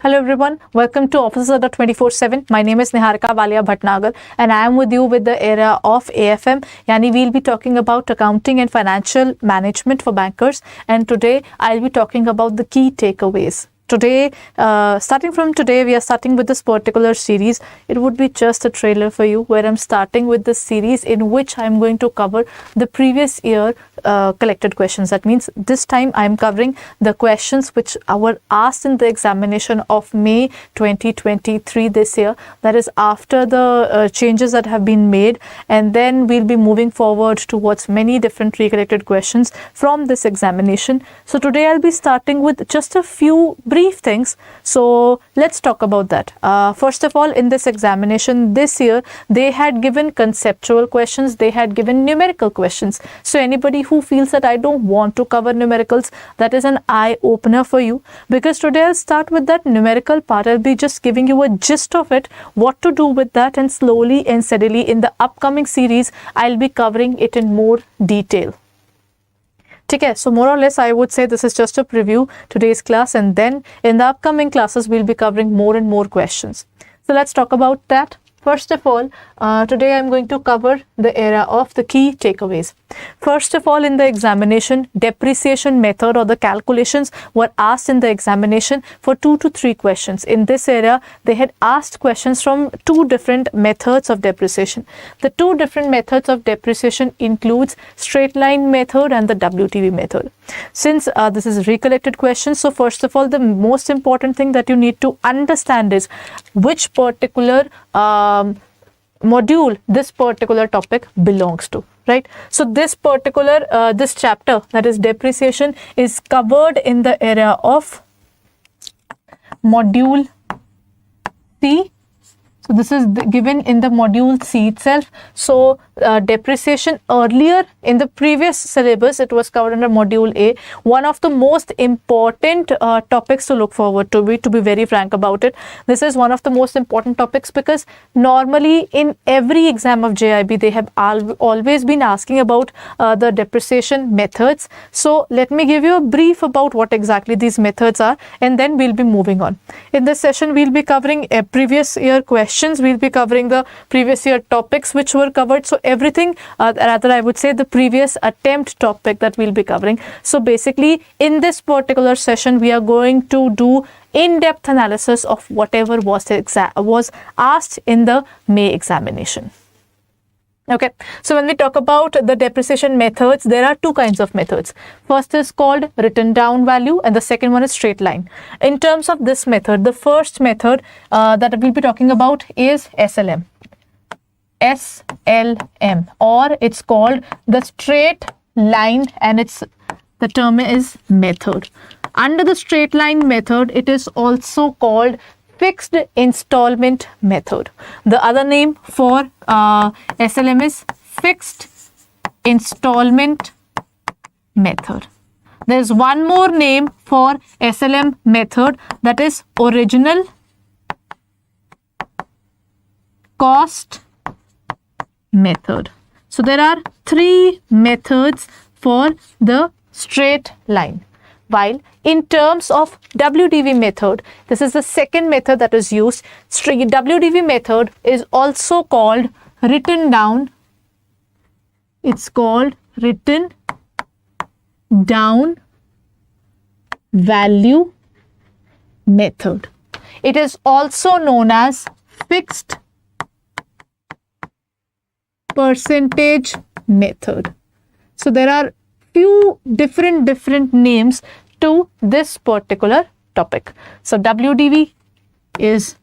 Hello everyone, welcome to Offices Adda 24/7. My name is Niharika Walia Bhatnagar and I am with you with the era of AFM. Yani we'll be talking about accounting and financial management for bankers, and today I'll be talking about the key takeaways. Today, starting from today, we are starting with this particular series. It would be just a trailer for you where I'm starting with this series in which I'm going to cover the previous year collected questions. That means this time I'm covering the questions which were asked in the examination of May 2023 this year. That is after the changes that have been made, and then we'll be moving forward towards many different recollected questions from this examination. So today I'll be starting with just a few brief things. So let's talk about that. First of all, in this examination this year, they had given conceptual questions, they had given numerical questions. So anybody who feels that I don't want to cover numericals, that is an eye opener for you, because today I'll start with that numerical part. I'll be just giving you a gist of it, what to do with that, and slowly and steadily in the upcoming series I'll be covering it in more detail. Okay, so more or less I would say this is just a preview today's class, and then in the upcoming classes we'll be covering more and more questions. So let's talk about that. First of all, today I'm going to cover the era of the key takeaways. First of all, in the examination, depreciation method or the calculations were asked in the examination for 2 to 3 questions. In this area, they had asked questions from 2 different methods of depreciation. The 2 different methods of depreciation includes straight line method and the WTV method. Since this is recollected questions, so first of all, the most important thing that you need to understand is which particular module this particular topic belongs to, right? So this particular this chapter, that is depreciation, is covered in the area of module C. So this is given in the module C itself. So depreciation earlier in the previous syllabus, it was covered under module A. One of the most important topics to look forward to be very frank about it. This is one of the most important topics because normally in every exam of JAIIB, they have always been asking about the depreciation methods. So let me give you a brief about what exactly these methods are, and then we'll be moving on. In this session, we'll be covering a previous year questions. We'll be covering the previous year topics which were covered. So everything, rather I would say the previous attempt topic that we'll be covering. So basically in this particular session, we are going to do in-depth analysis of whatever was asked in the May examination. Okay, so when we talk about the depreciation methods, there are 2 kinds of methods. First is called written down value and the second one is straight line. In terms of this method, the first method that we'll be talking about is SLM. SLM, or it's called the straight line, and the term is method. Under the straight line method, it is also called fixed installment method. The other name for SLM is fixed installment method. There's one more name for SLM method, that is original cost method. So there are 3 methods for the straight line. While in terms of WDV method, this is the second method that is used. WDV method is also called written down. It's called written down value method. It is also known as fixed percentage method. So there are few different names to this particular topic. So WDV is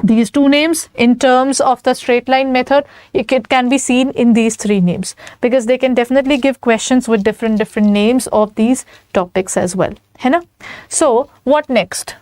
these 2 names. In terms of the straight line method, it can be seen in these 3 names because they can definitely give questions with different names of these topics as well. So what next?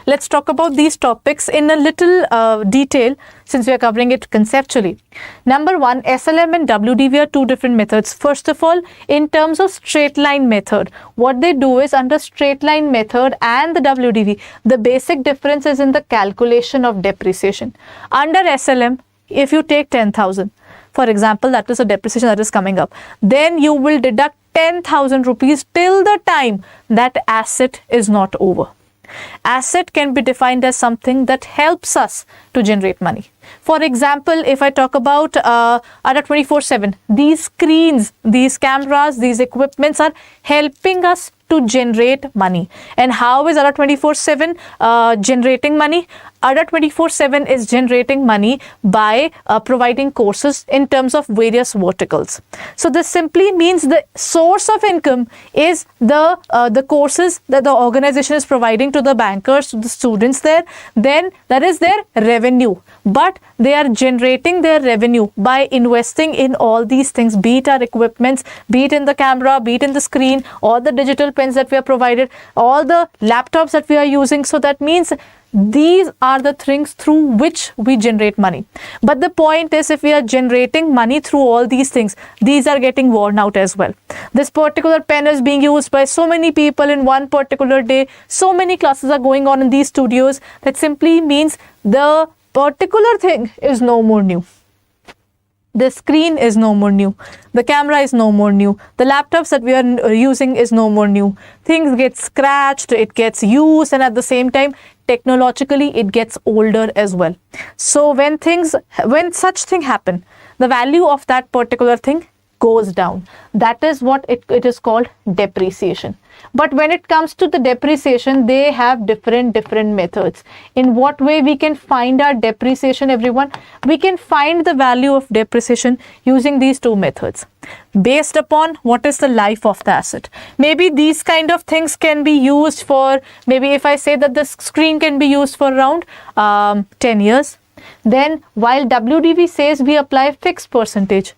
Let's talk about these topics in a little detail since we are covering it conceptually. Number 1, SLM and WDV are 2 different methods. First of all, in terms of straight line method, what they do is under straight line method and the WDV, the basic difference is in the calculation of depreciation. Under SLM, if you take 10,000, for example, that is a depreciation that is coming up, then you will deduct 10,000 rupees till the time that asset is not over. Asset can be defined as something that helps us to generate money. For example, if I talk about Adda 24/7, these screens, these cameras, these equipments are helping us to generate money. And how is Adda 24/7 generating money? Adda 24/7 is generating money by providing courses in terms of various verticals. So this simply means the source of income is the courses that the organization is providing to the bankers, to the students there. Then that is their revenue. But they are generating their revenue by investing in all these things, be it our equipments, be it in the camera, be it in the screen, all the digital pens that we are provided, all the laptops that we are using. So that means these are the things through which we generate money. But the point is, if we are generating money through all these things, these are getting worn out as well. This particular pen is being used by so many people in one particular day. So many classes are going on in these studios. That simply means the particular thing is no more new. The screen is no more new. The camera is no more new. The laptops that we are using is no more new. Things get scratched, it gets used, and at the same time, technologically, it gets older as well. So when such thing happen, the value of that particular thing goes down. That is what it is called depreciation. But when it comes to the depreciation, they have different methods. In what way we can find our depreciation, everyone? We can find the value of depreciation using these two methods. Based upon what is the life of the asset. Maybe these kind of things can be used for, maybe if I say that the screen can be used for around 10 years. Then while WDV says we apply fixed percentage,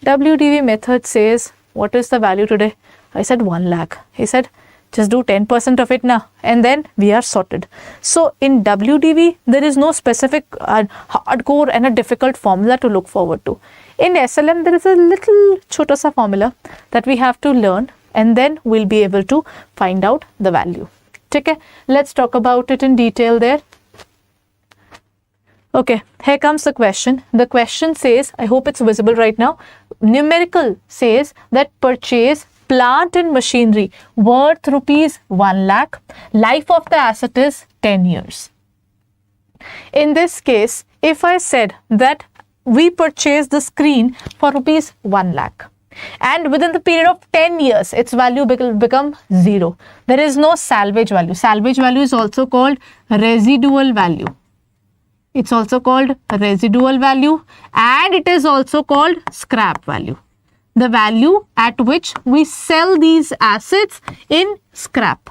WDV method says, what is the value today? I said 1 lakh. He said, just do 10% of it now, and then we are sorted. So in WDV, there is no specific hardcore and a difficult formula to look forward to. In SLM, there is a little chota sa formula that we have to learn, and then we'll be able to find out the value. Okay, let's talk about it in detail there. Okay, here comes the question. The question says, I hope it's visible right now. Numerical says that purchase plant and machinery worth rupees 1 lakh. Life of the asset is 10 years. In this case, if I said that we purchase the screen for rupees 1 lakh, and within the period of 10 years, its value will become 0. There is no salvage value. Salvage value is also called residual value. It's also called residual value, and it is also called scrap value. The value at which we sell these assets in scrap,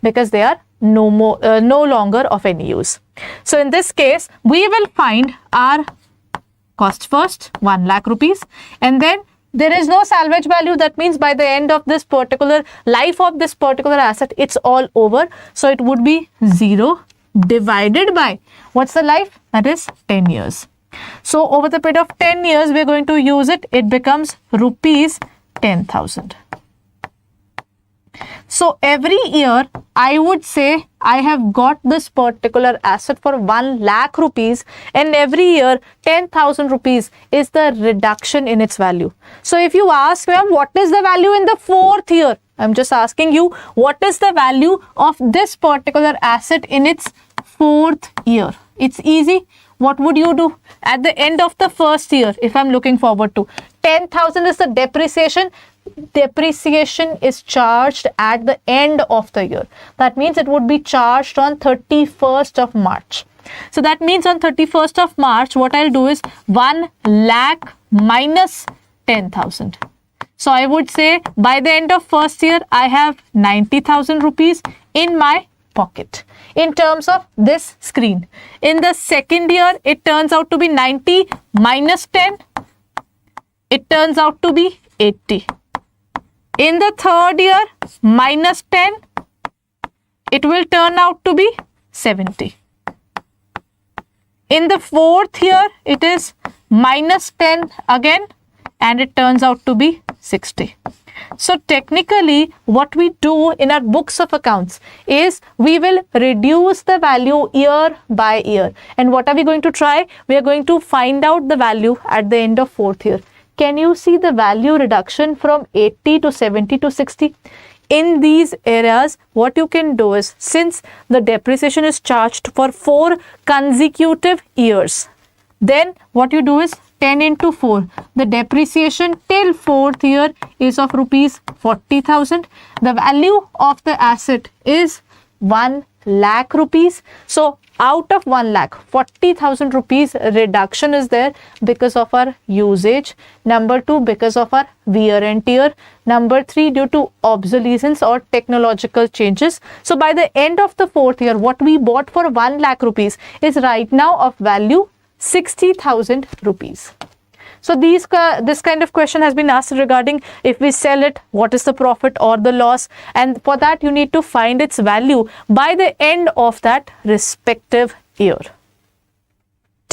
because they are no longer of any use. So in this case, we will find our cost first, 1 lakh rupees, and then there is no salvage value. That means by the end of this particular life of this particular asset, it's all over. So it would be 0 divided by, what's the life? That is 10 years. So over the period of 10 years, we're going to use it. It becomes rupees 10,000. So every year, I would say I have got this particular asset for 1 lakh rupees, and every year 10,000 rupees is the reduction in its value. So if you ask me, what is the value in the 4th year? I'm just asking you, what is the value of this particular asset in its 4th year? It's easy. What would you do? At the end of the 1st year, if I'm looking forward to, 10,000 is the depreciation. Depreciation is charged at the end of the year. That means it would be charged on 31st of March. So that means on 31st of March, what I'll do is 1 lakh minus 10,000. So I would say by the end of 1st year, I have 90,000 rupees in my pocket in terms of this screen. In the 2nd year, it turns out to be 90 minus 10. It turns out to be 80. In the 3rd year, minus 10, it will turn out to be 70. In the 4th year, it is minus 10 again, and it turns out to be 60. So technically, what we do in our books of accounts is we will reduce the value year by year. And what are we going to try? We are going to find out the value at the end of 4th year. can you see the value reduction from 80 to 70 to 60? In these areas, what you can do is, since the depreciation is charged for 4 consecutive years, then what you do is 10 into 4. The depreciation till 4th year is of rupees 40,000. The value of the asset is 1 lakh rupees. So out of 1 lakh, 40,000 rupees reduction is there because of our usage. Number 2, because of our wear and tear. Number 3, due to obsolescence or technological changes. So by the end of the 4th year, what we bought for 1 lakh rupees is right now of value 60,000 rupees. So this kind of question has been asked regarding if we sell it, what is the profit or the loss, and for that you need to find its value by the end of that respective year.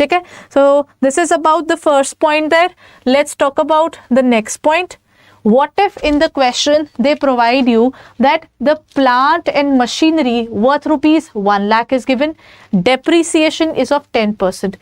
Okay, so this is about the first point there. Let's talk about the next point. What if in the question they provide you that the plant and machinery worth rupees 1 lakh is given, depreciation is of 10%.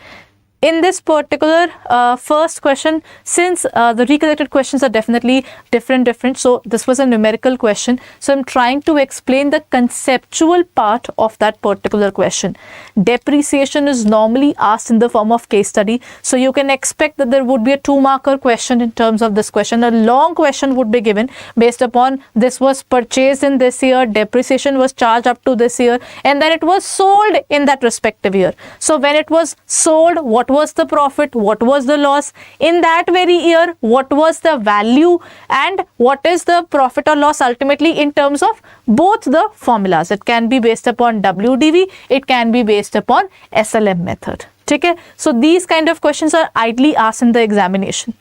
In this particular first question, since the recollected questions are definitely different, so this was a numerical question. So I'm trying to explain the conceptual part of that particular question. Depreciation is normally asked in the form of case study. So you can expect that there would be a 2-marker question in terms of this question. A long question would be given based upon this was purchased in this year, depreciation was charged up to this year, and then it was sold in that respective year. So when it was sold, what was the profit, what was the loss in that very year, what was the value, and what is the profit or loss ultimately in terms of both the formulas. It can be based upon WDV, it can be based upon SLM method. Okay, so these kind of questions are ideally asked in the examination.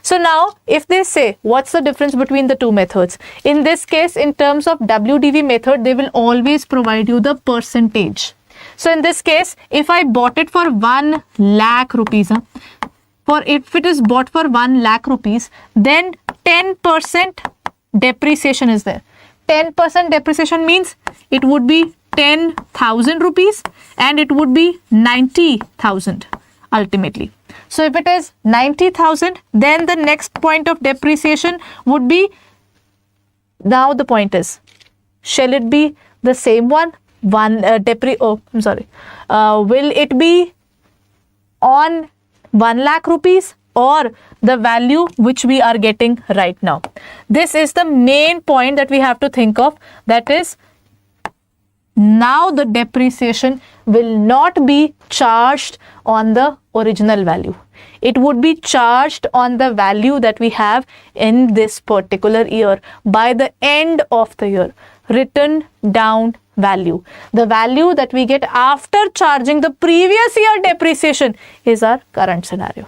So now if they say what's the difference between the two methods, in this case in terms of WDV method they will always provide you the percentage. So in this case, if I bought it for 1 lakh rupees, if it is bought for 1 lakh rupees, then 10% depreciation is there. 10% depreciation means it would be 10,000 rupees and it would be 90,000 ultimately. So if it is 90,000, then the next point of depreciation would be, now the point is, shall it be the same one? Will it be on 1 lakh rupees or the value which we are getting right now? This is the main point that we have to think of. That is, now the depreciation will not be charged on the original value. It would be charged on the value that we have in this particular year by the end of the year. Written down value. The value that we get after charging the previous year depreciation is our current scenario.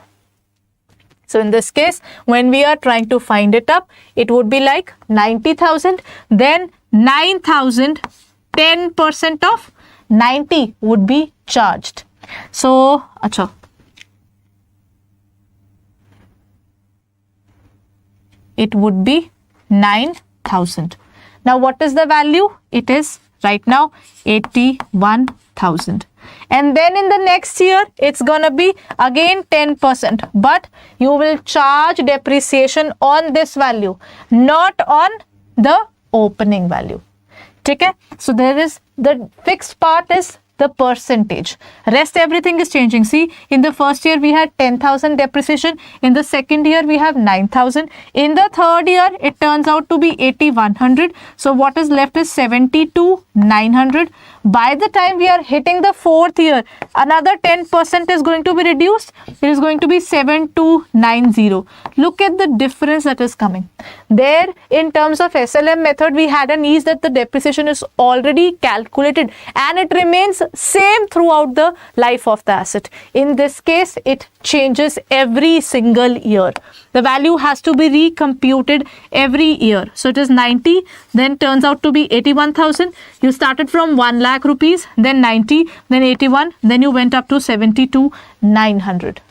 So in this case, when we are trying to find it up, it would be like 90,000, then 9,000, 10% of 90 would be charged. So, it would be 9,000. Now what is the value? It is right now 81,000. And then in the next year, it's gonna be again 10%. But you will charge depreciation on this value, not on the opening value. Okay? So there is the fixed part is the percentage. Rest everything is changing. See, in the first year we had 10,000 depreciation. In the second year we have 9,000. In the third year it turns out to be 8,100. So what is left is 72,900. By the time we are hitting the fourth year, another 10% is going to be reduced. It is going to be 7,290. Look at the difference that is coming. There, in terms of SLM method, we had an ease that the depreciation is already calculated and it remains same throughout the life of the asset. In this case, it changes every single year. The value has to be recomputed every year. So it is 90, then turns out to be 81,000. You started from 1 lakh rupees, then 90, then 81, then you went up to 72,900.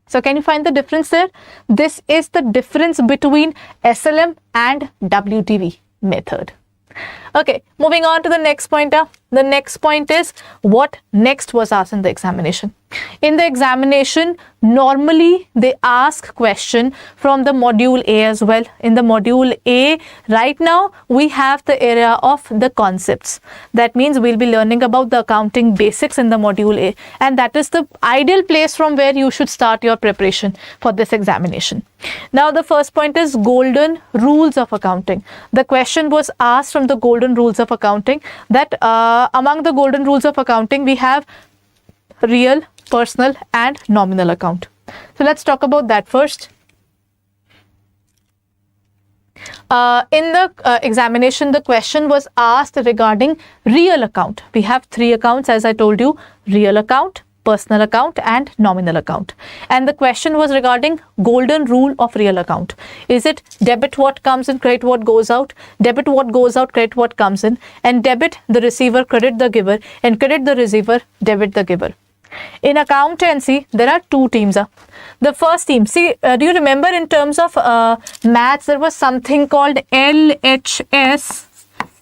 So can you find the difference there? This is the difference between SLM and WDV method. Okay, moving on to the next pointer. the next point is what next was asked in the examination. In the examination, normally they ask question from the module A as well. In the module A, right now we have the area of the concepts. That means we'll be learning about the accounting basics in the module A, and that is the ideal place from where you should start your preparation for this examination. Now the first point is golden rules of accounting. The question was asked from the golden rules of accounting that among the golden rules of accounting we have real, personal and nominal account. So let's talk about that first. In the examination, the question was asked regarding real account. We have three accounts, as I told you: real account, personal account and nominal account. And the question was regarding golden rule of real account. Is it debit what comes in, credit what goes out, debit what goes out, credit what comes in, and debit the receiver, credit the giver, and credit the receiver, debit the giver? In accountancy, there are two teams. The first team, see, do you remember in terms of maths, there was something called LHS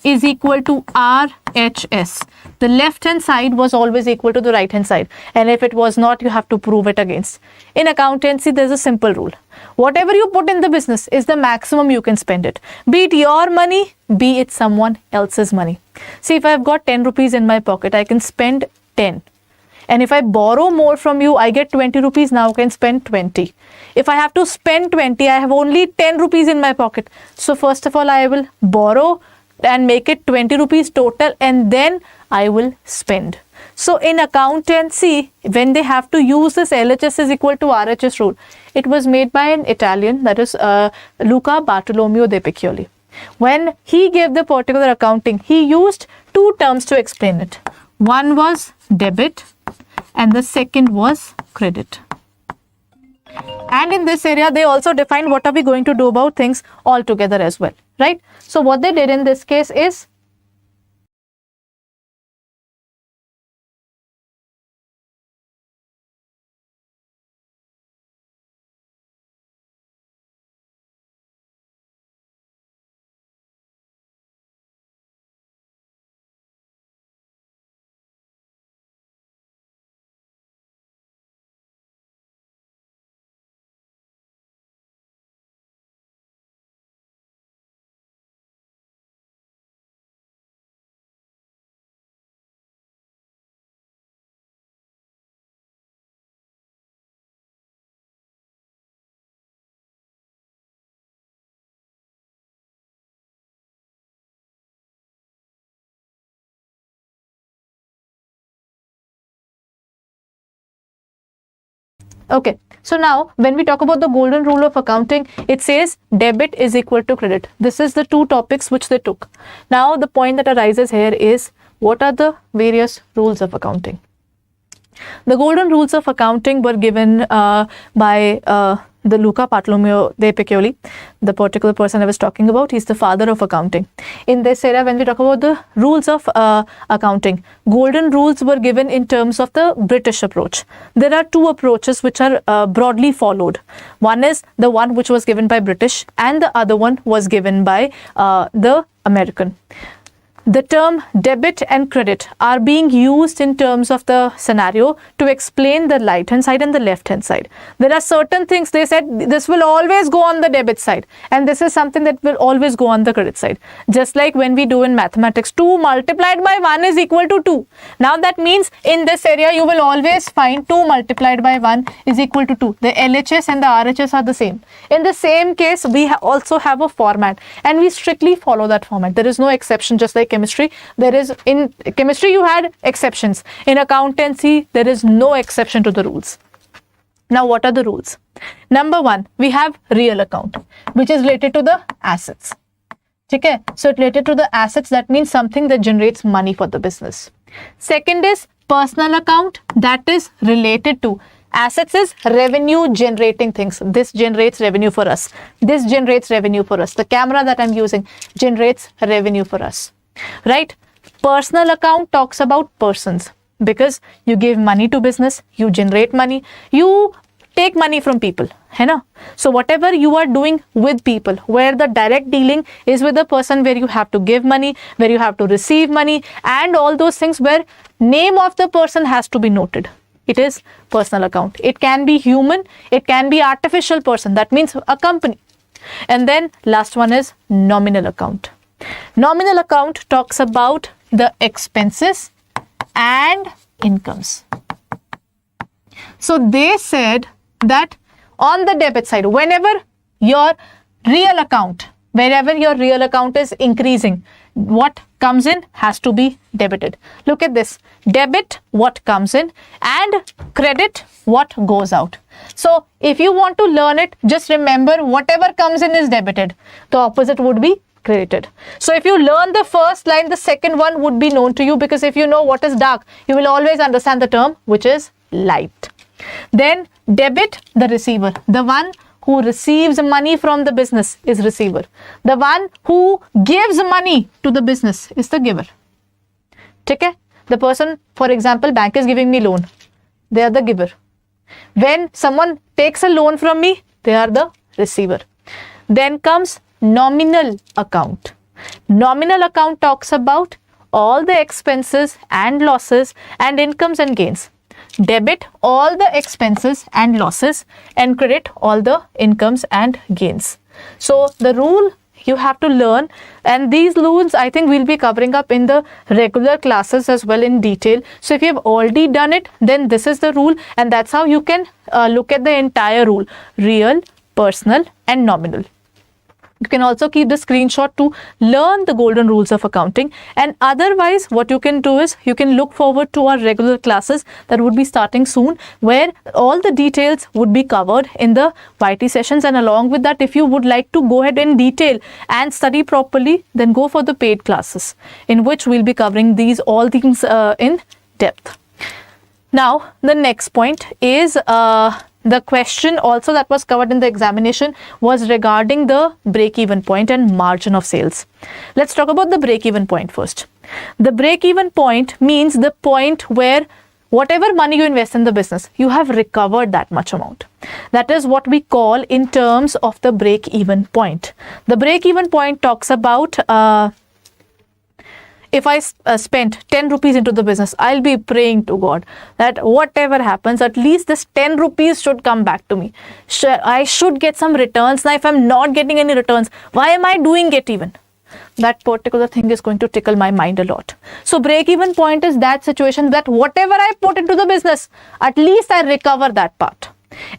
is equal to RHS. The left hand side was always equal to the right hand side, and if it was not, you have to prove it against. In accountancy, there's a simple rule: whatever you put in the business is the maximum you can spend it, be it your money, be it someone else's money. See, if I've got 10 rupees in my pocket, I can spend 10. And if I borrow more from you, I get 20 rupees, now I can spend 20. If I have to spend 20, I have only 10 rupees in my pocket. So first of all, I will borrow and make it 20 rupees total, and then I will spend. So in accountancy, when they have to use this LHS is equal to RHS rule, it was made by an Italian, that is Luca Bartolomeo de Piccioli. When he gave the particular accounting, he used two terms to explain it. One was debit and the second was credit. And in this area, they also defined what are we going to do about things all together as well, right? So what they did in this case is, okay, so now when we talk about the golden rule of accounting, it says debit is equal to credit. This is the two topics which they took. Now the point that arises here is, what are the various rules of accounting? The golden rules of accounting were given by the Luca Bartolomeo de Piccioli, the particular person I was talking about. He's the father of accounting. In this area, when we talk about the rules of accounting, golden rules were given in terms of the British approach. There are two approaches which are broadly followed. One is the one which was given by British, and the other one was given by the American. The term debit and credit are being used in terms of the scenario to explain the right hand side and the left hand side. There are certain things they said this will always go on the debit side, and this is something that will always go on the credit side. Just like when we do in mathematics, 2 multiplied by 1 is equal to 2. Now that means in this area you will always find 2 multiplied by 1 is equal to 2. The LHS and the RHS are the same. In the same case, we also have a format, and we strictly follow that format. There is no exception, just like chemistry. There is, in chemistry you had exceptions. In accountancy, there is no exception to the rules. Now what are the rules? Number 1, we have real account, which is related to the assets. Okay, so it's related to the assets. That means something that generates money for the business. Second is personal account, that is related to assets, is revenue generating things. This generates revenue for us. This generates revenue for us. The camera that I'm using generates revenue for us, right? Personal account talks about persons, because you give money to business, you generate money, you take money from people, है ना? So whatever you are doing with people, where the direct dealing is with the person, where you have to give money, where you have to receive money, and all those things where name of the person has to be noted. It is personal account. It can be human, it can be artificial person, that means a company. And then last one is nominal account. Nominal account talks about the expenses and incomes. So they said that on the debit side, whenever your real account is increasing, what comes in has to be debited. Look at this. Debit what comes in and credit what goes out. So if you want to learn it, just remember whatever comes in is debited. The opposite would be credited. So if you learn the first line, the second one would be known to you, because if you know what is dark, you will always understand the term which is light. Then debit, the receiver, the one who receives money from the business is receiver. The one who gives money to the business is the giver. Okay? The person, for example, bank is giving me loan. They are the giver. When someone takes a loan from me, they are the receiver. Then comes nominal account. Nominal account talks about all the expenses and losses and incomes and gains. Debit all the expenses and losses and credit all the incomes and gains. So the rule you have to learn, and these rules I think we'll be covering up in the regular classes as well in detail. So if you have already done it, then this is the rule, and that's how you can look at the entire rule: real, personal and nominal. You can also keep the screenshot to learn the golden rules of accounting. And otherwise, what you can do is you can look forward to our regular classes that would be starting soon, where all the details would be covered in the YT sessions. And along with that, if you would like to go ahead in detail and study properly, then go for the paid classes, in which we'll be covering all things in depth. Now, the next point is the question also that was covered in the examination was regarding the break-even point and margin of sales. Let's talk about the break-even point first. The break-even point means the point where whatever money you invest in the business, you have recovered that much amount. That is what we call in terms of the break-even point. The break-even point talks about if I spent 10 rupees into the business, I'll be praying to God that whatever happens, at least this 10 rupees should come back to me. I should get some returns. Now, if I'm not getting any returns, why am I doing it even? That particular thing is going to tickle my mind a lot. So break-even point is that situation that whatever I put into the business, at least I recover that part.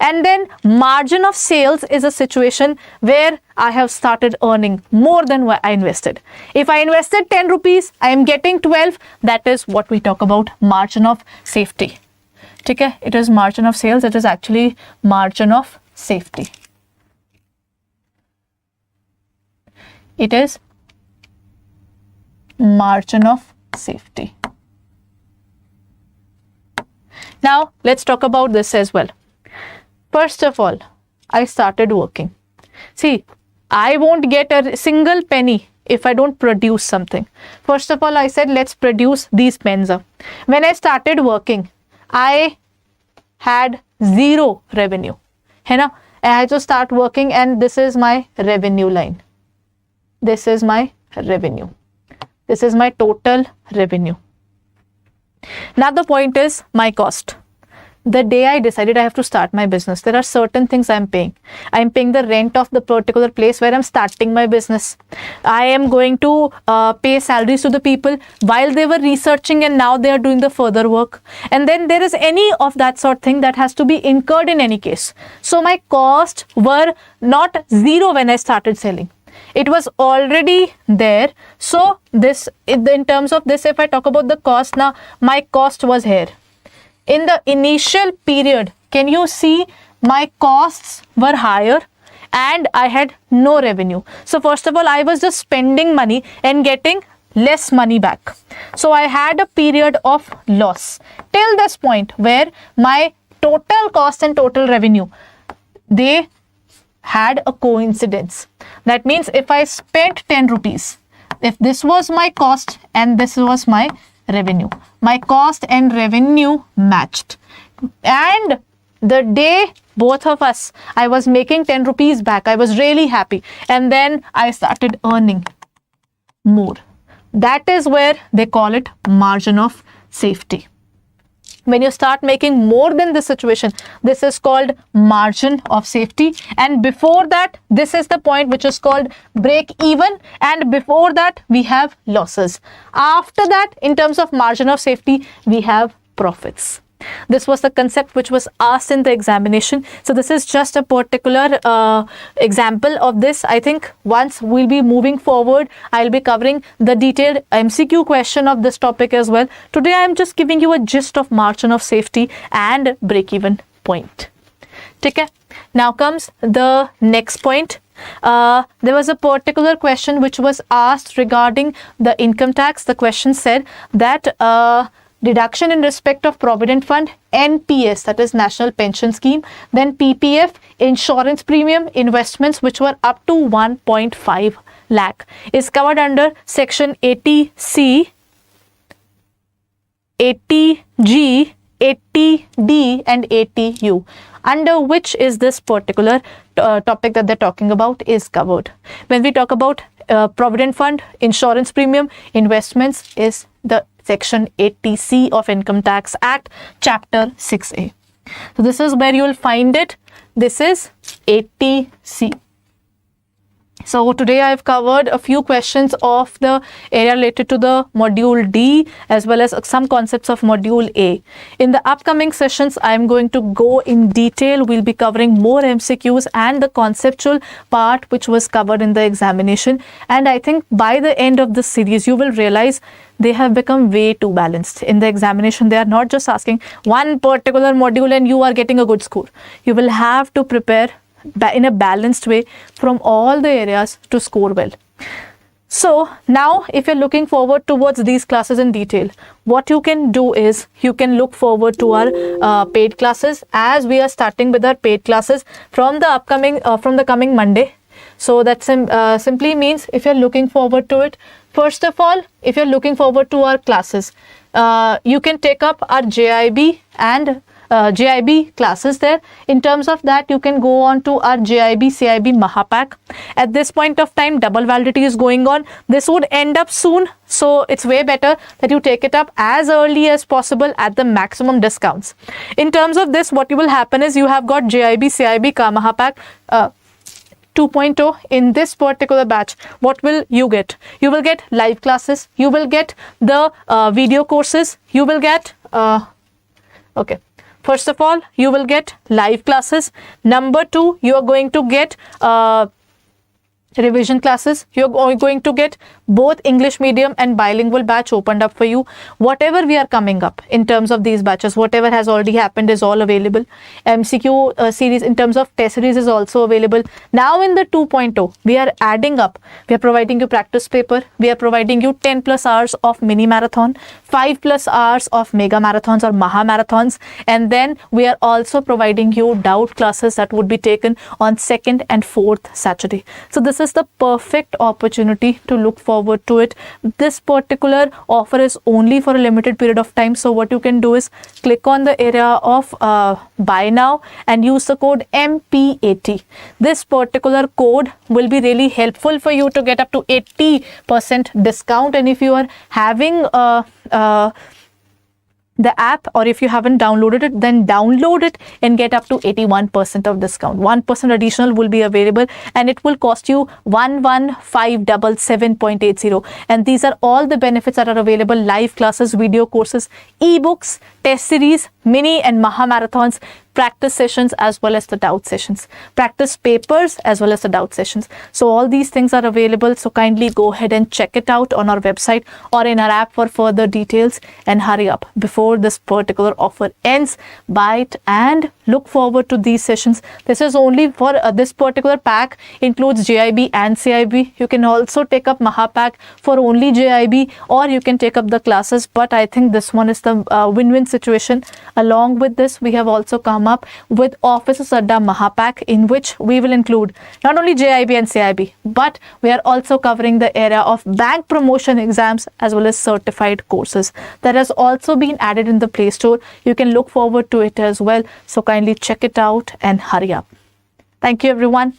And then margin of sales is a situation where I have started earning more than what I invested. If I invested 10 rupees, I am getting 12. That is what we talk about margin of safety. Okay? It is margin of sales. It is actually margin of safety. It is margin of safety. Now, let's talk about this as well. First of all, I started working. See, I won't get a single penny if I don't produce something. First of all, I said, let's produce these pens up. When I started working, I had zero revenue. I had to start working, and this is my revenue line. This is my revenue. This is my total revenue. Now the point is my cost. The day I decided I have to start my business, there are certain things I'm paying. I'm paying the rent of the particular place where I'm starting my business. I am going to pay salaries to the people while they were researching, and now they are doing the further work. And then there is any of that sort of thing that has to be incurred in any case. So my costs were not zero when I started selling. It was already there. So this, in terms of this, if I talk about the cost now, my cost was here. In the initial period, can you see my costs were higher and I had no revenue. So first of all, I was just spending money and getting less money back. So I had a period of loss till this point where my total cost and total revenue, they had a coincidence. That means if I spent 10 rupees, if this was my cost and this was my revenue, my cost and revenue matched. And the day both of us. I was making 10 rupees back. I was really happy. And then I started earning more. That is where they call it margin of safety. When you start making more than this situation, this is called margin of safety. And before that, this is the point which is called break even. And before that, we have losses. After that, in terms of margin of safety, we have profits. This was the concept which was asked in the examination. So this is just a particular example of this. I think once we'll be moving forward, I'll be covering the detailed MCQ question of this topic as well. Today, I am just giving you a gist of margin of safety and break-even point. Okay. Now comes the next point. There was a particular question which was asked regarding the income tax. The question said that deduction in respect of Provident Fund, NPS, that is National Pension Scheme, then PPF, insurance premium, investments which were up to 1.5 lakh is covered under Section 80C, 80G, 80D and 80U. Under which is this particular topic that they're talking about is covered. When we talk about Provident Fund, insurance premium, investments is the Section 80C of Income Tax Act, Chapter 6A. So this is where you will find it. This is 80C. So today I have covered a few questions of the area related to the module D as well as some concepts of module A. In the upcoming sessions, I am going to go in detail. We'll be covering more MCQs and the conceptual part which was covered in the examination. And I think by the end of this series, you will realize they have become way too balanced. In the examination, they are not just asking one particular module and you are getting a good score. You will have to prepare in a balanced way from all the areas to score well. So now if you're looking forward towards these classes in detail, what you can do is you can look forward to our paid classes, as we are starting with our paid classes from the coming Monday. So that simply means if you're looking forward to it, first of all, if you're looking forward to our classes, you can take up our JAIIB and JAIIB classes there. In terms of that, you can go on to our JAIIB CIB Mahapack. At this point of time, double validity is going on. This would end up soon. So it's way better that you take it up as early as possible at the maximum discounts. In terms of this, what will happen is you have got JAIIB CIB Ka Mahapack 2.0 in this particular batch. What will you get? You will get live classes. You will get the video courses. You will get okay. First of all, you will get live classes. Number 2, you are going to get revision classes. You're going to get both English medium and bilingual batch opened up for you. Whatever we are coming up in terms of these batches, whatever has already happened is all available. MCQ series in terms of test series is also available. Now in the 2.0, we are adding up. We are providing you practice paper. We are providing you 10 plus hours of mini marathon, 5 plus hours of mega marathons or maha marathons. And then we are also providing you doubt classes that would be taken on 2nd and 4th Saturday. So this is the perfect opportunity to look forward to it. This particular offer is only for a limited period of time. So what you can do is click on the area of buy now and use the code MP80. This particular code will be really helpful for you to get up to 80% discount. And if you are having the app, or if you haven't downloaded it, then download it and get up to 81% of discount. 1% additional will be available and it will cost you 11577.80. And these are all the benefits that are available: live classes, video courses, ebooks, test series, mini and maha marathons, practice sessions as well as the doubt sessions, practice papers as well as the doubt sessions. So all these things are available. So kindly go ahead and check it out on our website or in our app for further details, and hurry up before this particular offer ends. Buy it and look forward to these sessions. This is only for this particular pack includes JAIIB and CIB. You can also take up Mahapack for only JAIIB, or you can take up the classes. But I think this one is the win-win situation. Along with this, we have also come come up with Officers Adda Mahapack, in which we will include not only JIB and CIB, but we are also covering the area of bank promotion exams as well as certified courses. That has also been added in the Play Store. You can look forward to it as well. So kindly check it out and hurry up. Thank you, everyone.